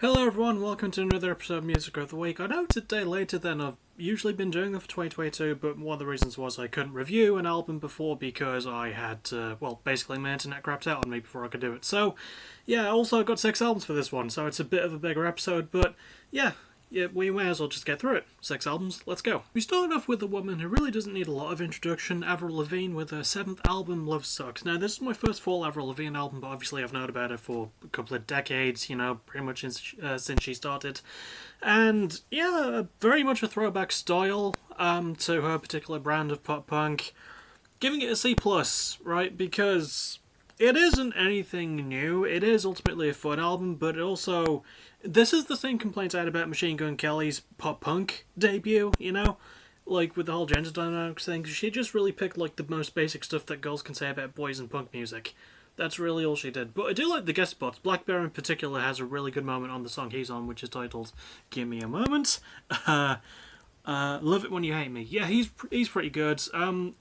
Hello everyone, welcome to another episode of Music of the Week. I know it's a day later than I've usually been doing them for 2022, but one of the reasons was I couldn't review an album before because I had, basically my internet crapped out on me before I could do it. So, yeah, also I got 6 albums for this one, so it's a bit of a bigger episode, but yeah, we may as well just get through it. 6 albums, let's go. We started off with a woman who really doesn't need a lot of introduction, Avril Lavigne, with her 7th album, Love Sucks. Now, this is my first full Avril Lavigne album, but obviously I've known about her for a couple of decades, pretty much since she started. And, yeah, very much a throwback style to her particular brand of pop punk. Giving it a C+, right, because it isn't anything new. It is ultimately a fun album, but it also... This is the same complaint I had about Machine Gun Kelly's pop punk debut, like with the whole gender dynamics thing. She just really picked like the most basic stuff that girls can say about boys and punk music. That's really all she did. But I do like the guest spots. Black Bear in particular has a really good moment on the song he's on, which is titled "Give Me a Moment." Love It When You Hate Me. Yeah, he's pretty good.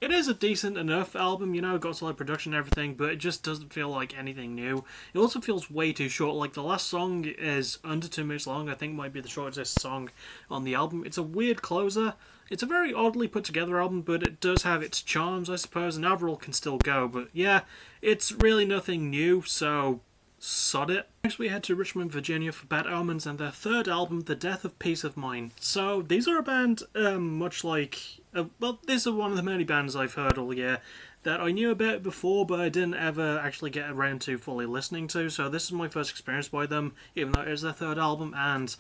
It is a decent enough album, got solid production and everything, but it just doesn't feel like anything new. It also feels way too short. Like, the last song is under 2 minutes long. I think it might be the shortest song on the album. It's a weird closer. It's a very oddly put together album, but it does have its charms, I suppose, and Avril can still go. But yeah, it's really nothing new, so... sod it. Next we head to Richmond, Virginia for Bad Omens and their 3rd album, The Death of Peace of Mind. So these are a band much like... this is one of the many bands I've heard all year that I knew about before, but I didn't ever actually get around to fully listening to. So this is my first experience by them, even though it is their 3rd album, and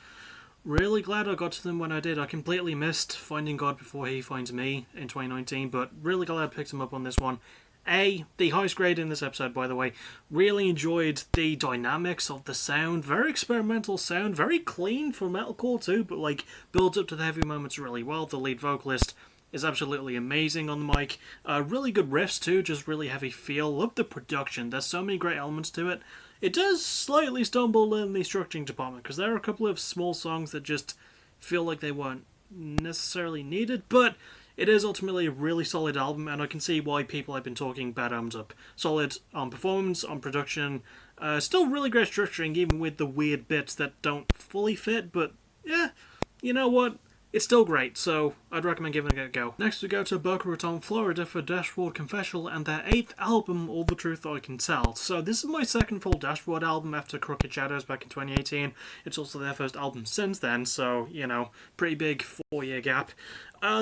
really glad I got to them when I did. I completely missed Finding God Before He Finds Me in 2019, but really glad I picked them up on this one. The highest grade in this episode, by the way. Really enjoyed the dynamics of the sound. Very experimental sound. Very clean for metalcore too, but builds up to the heavy moments really well. The lead vocalist is absolutely amazing on the mic. Really good riffs too, just really heavy feel. Love the production. There's so many great elements to it. It does slightly stumble in the structuring department, because there are a couple of small songs that just feel like they weren't necessarily needed, but... it is ultimately a really solid album, and I can see why people have been talking Bad Omens up. Solid on performance, on production, still really great structuring, even with the weird bits that don't fully fit, but yeah, you know what? It's still great, so I'd recommend giving it a go. Next we go to Boca Raton, Florida for Dashboard Confessional and their 8th album, All the Truth I Can Tell. So this is my 2nd full Dashboard album after Crooked Shadows back in 2018. It's also their 1st album since then, so, pretty big 4-year gap.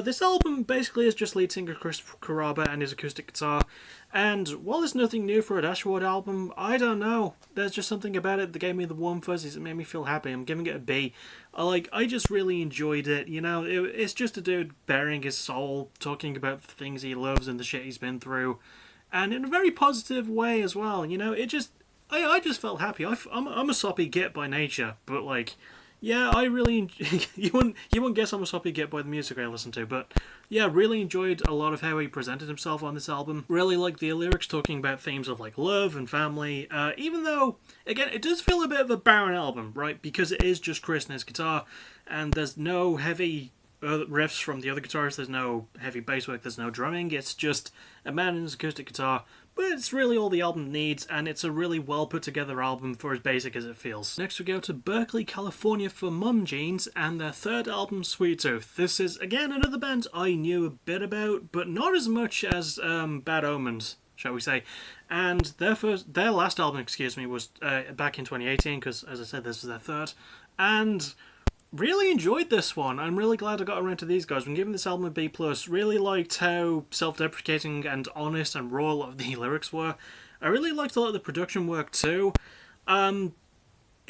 This album basically is just lead singer Chris Carrabba and his acoustic guitar, and while there's nothing new for a Dashboard album, I don't know, there's just something about it that gave me the warm fuzzies. It made me feel happy. I'm giving it a B. I just really enjoyed it, it's just a dude bearing his soul, talking about the things he loves and the shit he's been through, and in a very positive way as well, I just felt happy. I'm a soppy git by nature, but yeah, I really... you wouldn't guess I'm a soppy git by the music I listen to, but yeah, really enjoyed a lot of how he presented himself on this album. Really like the lyrics talking about themes of love and family, even though, again, it does feel a bit of a barren album, right? Because it is just Chris and his guitar, and there's no heavy riffs from the other guitarists, there's no heavy bass work, there's no drumming, it's just a man and his acoustic guitar. But it's really all the album needs, and it's a really well put together album for as basic as it feels. Next we go to Berkeley, California for Mum Jeans and their 3rd album, Sweet Tooth. This is, again, another band I knew a bit about, but not as much as Bad Omens, shall we say. And their last album, was back in 2018, because, as I said, this is their 3rd. And... really enjoyed this one. I'm really glad I got around to these guys. I'm giving this album a B+. Really liked how self-deprecating and honest and raw a lot of the lyrics were. I really liked a lot of the production work too.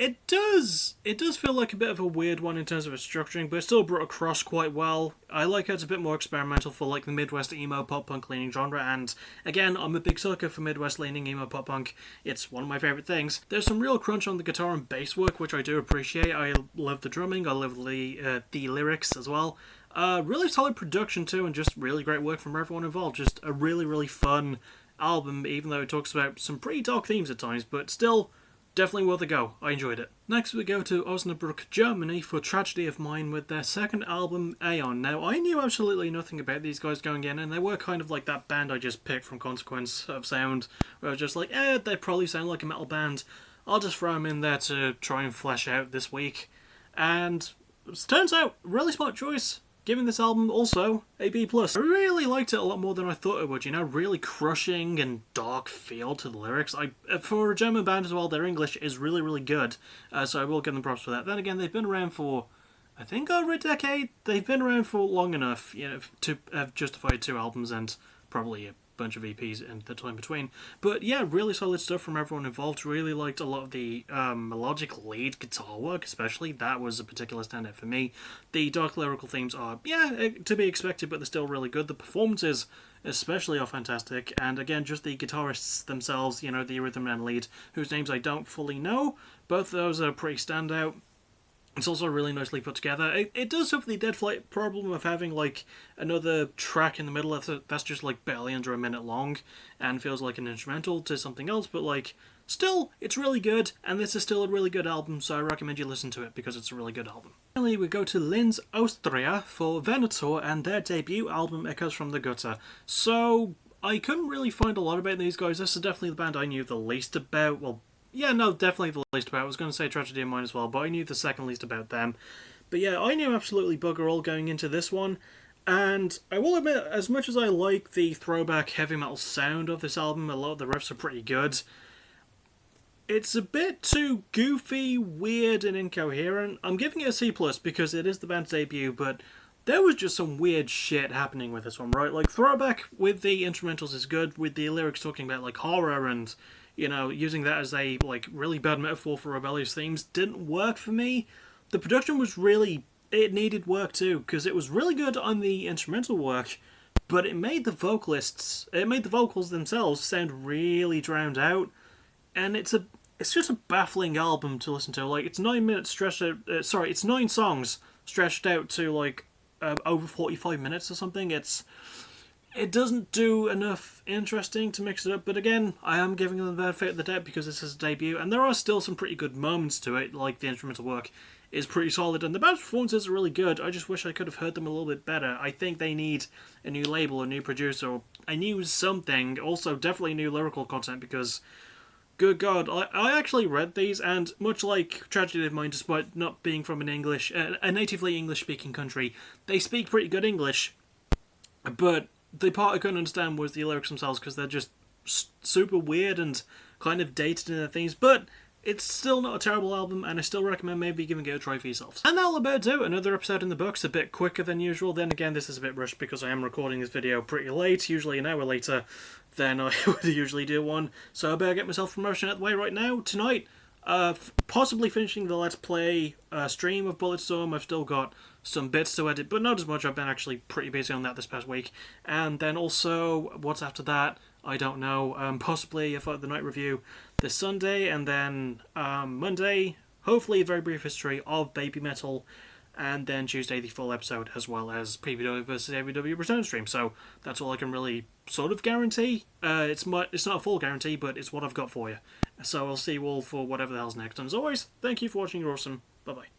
It does feel like a bit of a weird one in terms of its structuring, but it still brought across quite well. I like how it's a bit more experimental for the Midwest emo pop punk leaning genre, and again, I'm a big sucker for Midwest leaning emo pop punk. It's one of my favourite things. There's some real crunch on the guitar and bass work, which I do appreciate. I love the drumming, I love the lyrics as well. Really solid production too, and just really great work from everyone involved. Just a really, really fun album, even though it talks about some pretty dark themes at times, but still... definitely worth a go. I enjoyed it. Next we go to Osnabrück, Germany for Tragedy of Mine with their 2nd album, Aeon. Now, I knew absolutely nothing about these guys going in, and they were kind of like that band I just picked from Consequence of Sound, where I was just like, they probably sound like a metal band. I'll just throw them in there to try and flesh out this week. And it turns out, really smart choice. Giving this album also a B+. I really liked it a lot more than I thought it would, you know, really crushing and dark feel to the lyrics. For a German band as well, their English is really, really good, so I will give them props for that. Then again, they've been around for, I think, over a decade. They've been around for long enough, you know, to have justified 2 albums and probably a bunch of EPs in the time between. But yeah, really solid stuff from everyone involved. Really liked a lot of the melodic lead guitar work, especially. That was a particular standout for me. The dark lyrical themes are, yeah, to be expected, but they're still really good. The performances especially are fantastic, and again, just the guitarists themselves, you know, the rhythm and lead, whose names I don't fully know. Both of those are pretty standout. It's also really nicely put together. It does have the Dead Flight problem of having, like, another track in the middle that's just, like, barely under a minute long and feels like an instrumental to something else, but, like, still, it's really good, and this is still a really good album, so I recommend you listen to it because it's a really good album. Finally, we go to Linz, Austria for Venator and their debut album, Echoes from the Gutter. So, I couldn't really find a lot about these guys. This is definitely the band I knew the least about. Well, yeah, no, definitely the least about. I was going to say Tragedy of Mine as well, but I knew the second least about them. But yeah, I knew absolutely bugger all going into this one. And I will admit, as much as I like the throwback heavy metal sound of this album, a lot of the riffs are pretty good. It's a bit too goofy, weird, and incoherent. I'm giving it a C+, because it is the band's debut, but there was just some weird shit happening with this one, right? Like, throwback with the instrumentals is good, with the lyrics talking about, like, horror and, you know, using that as a, like, really bad metaphor for rebellious themes didn't work for me. The production was really... it needed work too, because it was really good on the instrumental work, but it made the vocals themselves sound really drowned out, and it's just a baffling album to listen to. Like, it's 9 minutes stretched out... it's 9 songs stretched out to, like, over 45 minutes or something. It doesn't do enough interesting to mix it up, but again, I am giving them the benefit of the doubt because this is a debut, and there are still some pretty good moments to it, like the instrumental work is pretty solid, and the band's performances are really good. I just wish I could have heard them a little bit better. I think they need a new label, a new producer, a new something, also definitely new lyrical content, because, good God, I actually read these, and much like Tragedy of Mine, despite not being from a natively English-speaking country, they speak pretty good English, but the part I couldn't understand was the lyrics themselves, because they're just super weird and kind of dated in their themes, but it's still not a terrible album, and I still recommend maybe giving it a try for yourselves. And that'll about do. Another episode in the books, a bit quicker than usual. Then again, this is a bit rushed because I am recording this video pretty late, usually an hour later than I would usually do one, so I better get myself promotion out of the way right now. Tonight, possibly finishing the Let's Play stream of Bulletstorm. I've still got some bits to edit, but not as much. I've been actually pretty busy on that this past week. And then also, what's after that? I don't know. Possibly a Fight of the Night review this Sunday, and then Monday, hopefully a very brief history of Baby Metal, and then Tuesday the full episode, as well as PPW vs AVW return stream. So that's all I can really sort of guarantee. It's not a full guarantee, but it's what I've got for you. So I'll see you all for whatever the hell's next. And as always, thank you for watching. You're awesome. Bye bye.